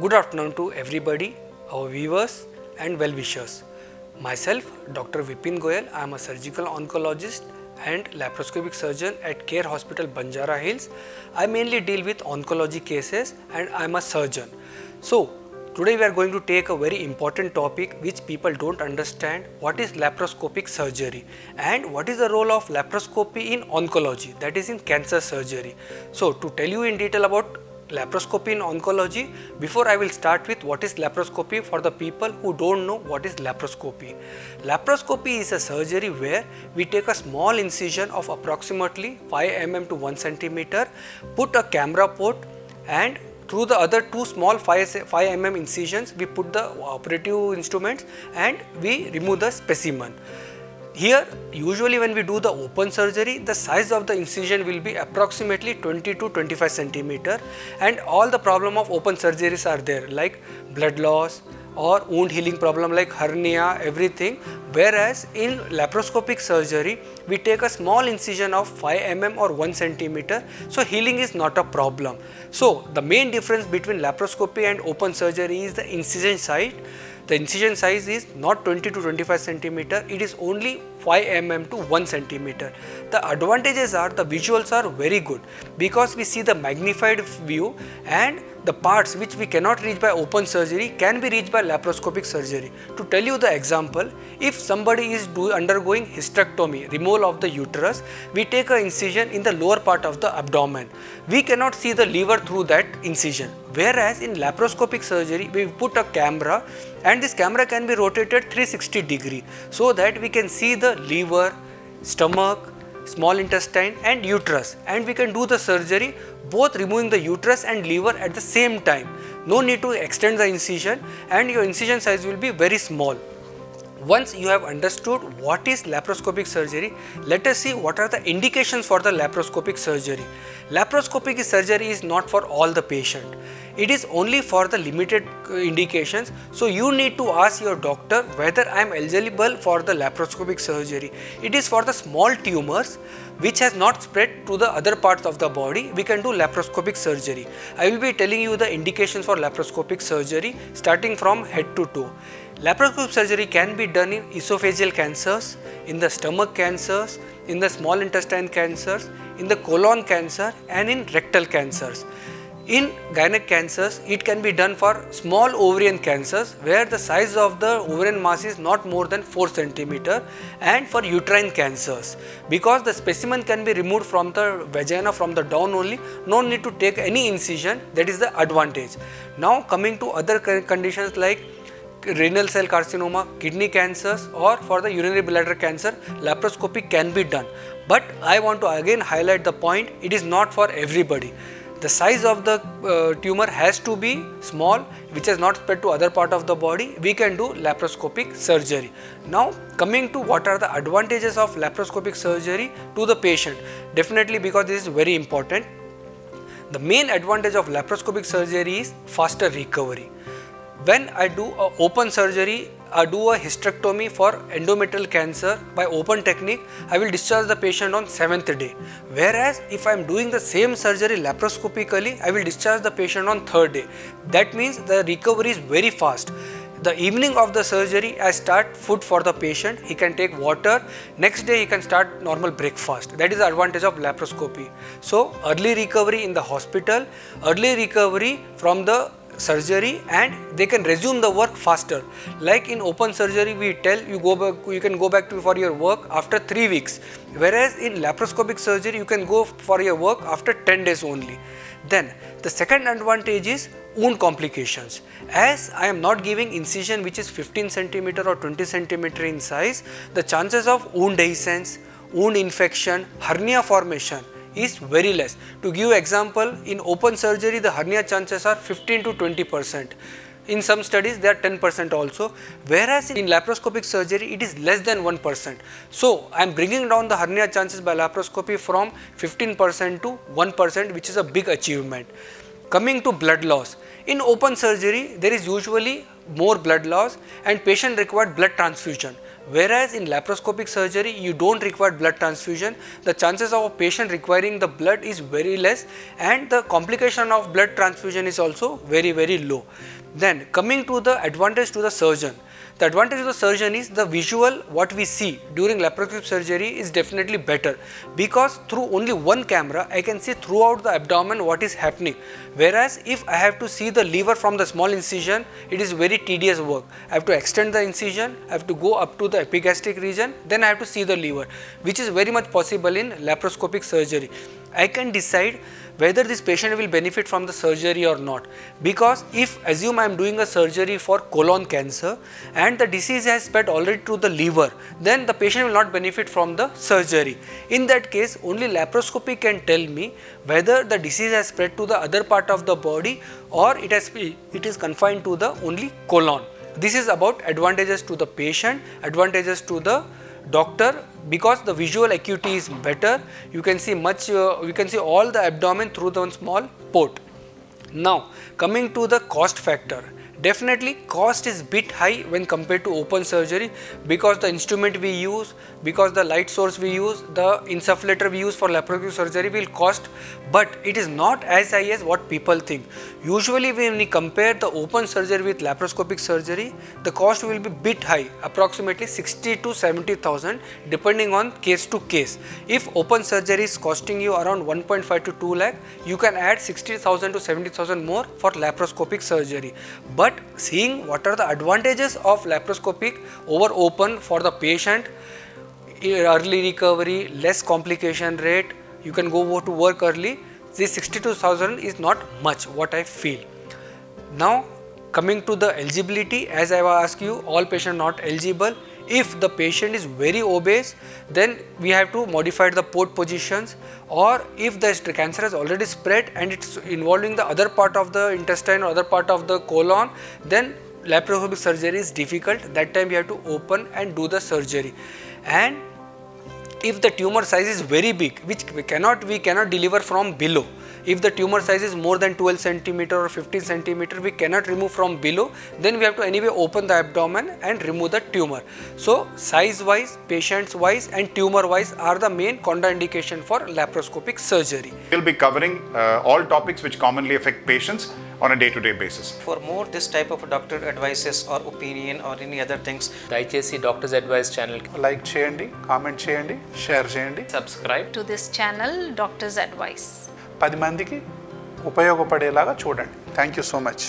Good afternoon to everybody, our viewers and well-wishers. Myself, Dr. Vipin Goyal. I am a surgical oncologist and laparoscopic surgeon at Care Hospital, Banjara Hills. I mainly deal with oncology cases and I am a surgeon. So, today we are going to take a very important topic which people don't understand. What is laparoscopic surgery and what is the role of laparoscopy in oncology, that is in cancer surgery. So, to tell you in detail about laparoscopy in oncology, before I will start with what is laparoscopy for the people who don't know what is laparoscopy. Laparoscopy is a surgery where we take a small incision of approximately 5 mm to 1 cm, put a camera port, and through the other two small 5 mm incisions we put the operative instruments and we remove the specimen. Here, usually when we do the open surgery, the size of the incision will be approximately 20 to 25 cm, and all the problem of open surgeries are there, like blood loss or wound healing problem like hernia, everything. Whereas in laparoscopic surgery, we take a small incision of 5 mm or 1 cm, so healing is not a problem. So the main difference between laparoscopy and open surgery is the incision size. The incision size is not 20 to 25 cm, it is only 5 mm to 1 cm. The advantages are the visuals are very good because we see the magnified view, and the parts which we cannot reach by open surgery can be reached by laparoscopic surgery. To tell you the example, if somebody is undergoing hysterectomy, removal of the uterus, we take an incision in the lower part of the abdomen. We cannot see the liver through that incision. Whereas in laparoscopic surgery, we put a camera, and this camera can be rotated 360 degree so that we can see the liver, stomach, small intestine and uterus, and we can do the surgery both removing the uterus and liver at the same time. No need to extend the incision, and your incision size will be very small. Once you have understood what is laparoscopic surgery, let us see what are the indications for the laparoscopic surgery. Laparoscopic surgery is not for all the patient. It is only for the limited indications. So you need to ask your doctor whether I am eligible for the laparoscopic surgery. It is for the small tumors which has not spread to the other parts of the body. We can do laparoscopic surgery. I will be telling you the indications for laparoscopic surgery starting from head to toe. Laparoscopic surgery can be done in esophageal cancers, in the stomach cancers, in the small intestine cancers, in the colon cancer and in rectal cancers. In gynec cancers, it can be done for small ovarian cancers where the size of the ovarian mass is not more than 4 cm, and for uterine cancers. Because the specimen can be removed from the vagina from the down only, no need to take any incision, that is the advantage. Now coming to other conditions like renal cell carcinoma, kidney cancers or for the urinary bladder cancer, laparoscopy can be done. But I want to again highlight the point, it is not for everybody. The size of the tumor has to be small, which has not spread to other part of the body. We can do laparoscopic surgery. Now coming to what are the advantages of laparoscopic surgery to the patient. Definitely, because this is very important. The main advantage of laparoscopic surgery is faster recovery. When I do a open surgery, I do a hysterectomy for endometrial cancer by open technique, I will discharge the patient on 7th day. Whereas if I am doing the same surgery laparoscopically, I will discharge the patient on 3rd day. That means the recovery is very fast. The evening of the surgery, I start food for the patient, he can take water, next day he can start normal breakfast. That is the advantage of laparoscopy. So early recovery in the hospital, early recovery from the surgery, and they can resume the work faster. Like in open surgery, we tell you you can go back for your work after 3 weeks, whereas in laparoscopic surgery you can go for your work after 10 days only. Then the second advantage is wound complications. As I am not giving incision which is 15 cm or 20 cm in size, the chances of wound dehiscence, wound infection, hernia formation is very less. To give example, in open surgery the hernia chances are 15 to 20%. In some studies they are 10% also, whereas in laparoscopic surgery it is less than 1%. So I am bringing down the hernia chances by laparoscopy from 15% to 1%, which is a big achievement. Coming to blood loss, in open surgery there is usually more blood loss and patient required blood transfusion. Whereas in laparoscopic surgery, you don't require blood transfusion. The chances of a patient requiring the blood is very less, and the complication of blood transfusion is also very, very low. Then coming to the advantage to the surgeon. The advantage of the surgeon is the visual what we see during laparoscopic surgery is definitely better, because through only one camera I can see throughout the abdomen what is happening. Whereas if I have to see the lever from the small incision, it is very tedious work. I have to extend the incision, I have to go up to the epigastric region, then I have to see the lever, which is very much possible in laparoscopic surgery. I can decide whether this patient will benefit from the surgery or not, because if assume I am doing a surgery for colon cancer and the disease has spread already to the liver, then the patient will not benefit from the surgery. In that case, only laparoscopy can tell me whether the disease has spread to the other part of the body or it is confined to the only colon. This is about advantages to the patient, advantages to the doctor, because the visual acuity is better. You can see you can see all the abdomen through the one small port. Now coming to the cost factor. Definitely cost is bit high when compared to open surgery, because the instrument we use, because the light source we use, the insufflator we use for laparoscopic surgery will cost, but it is not as high as what people think. Usually when we compare the open surgery with laparoscopic surgery, the cost will be bit high, approximately 60 to 70,000 depending on case to case. If open surgery is costing you around 1.5 to 2 lakh, you can add 60,000 to 70,000 more for laparoscopic surgery. But seeing what are the advantages of laparoscopic over open for the patient, early recovery, less complication rate, you can go to work early, this 62,000 is not much what I feel. Now coming to the eligibility, as I will ask you, all patients not eligible. If the patient is very obese, then we have to modify the port positions, or if the cancer has already spread and it's involving the other part of the intestine or other part of the colon, then laparoscopic surgery is difficult. That time we have to open and do the surgery. And if the tumor size is very big, which we cannot deliver from below. If the tumor size is more than 12 cm or 15 cm, we cannot remove from below, then we have to anyway open the abdomen and remove the tumor. So size wise, patients wise and tumor wise are the main contraindication for laparoscopic surgery. We'll be covering all topics which commonly affect patients on a day-to-day basis. For more this type of doctor advices or opinion or any other things, దయచేసి doctors advice channel like చేయండి, comment చేయండి, share చేయండి. Subscribe to this channel, Doctor's Advice. 10 మందికి ఉపయోగపడేలాగా చూడండి. Thank you so much.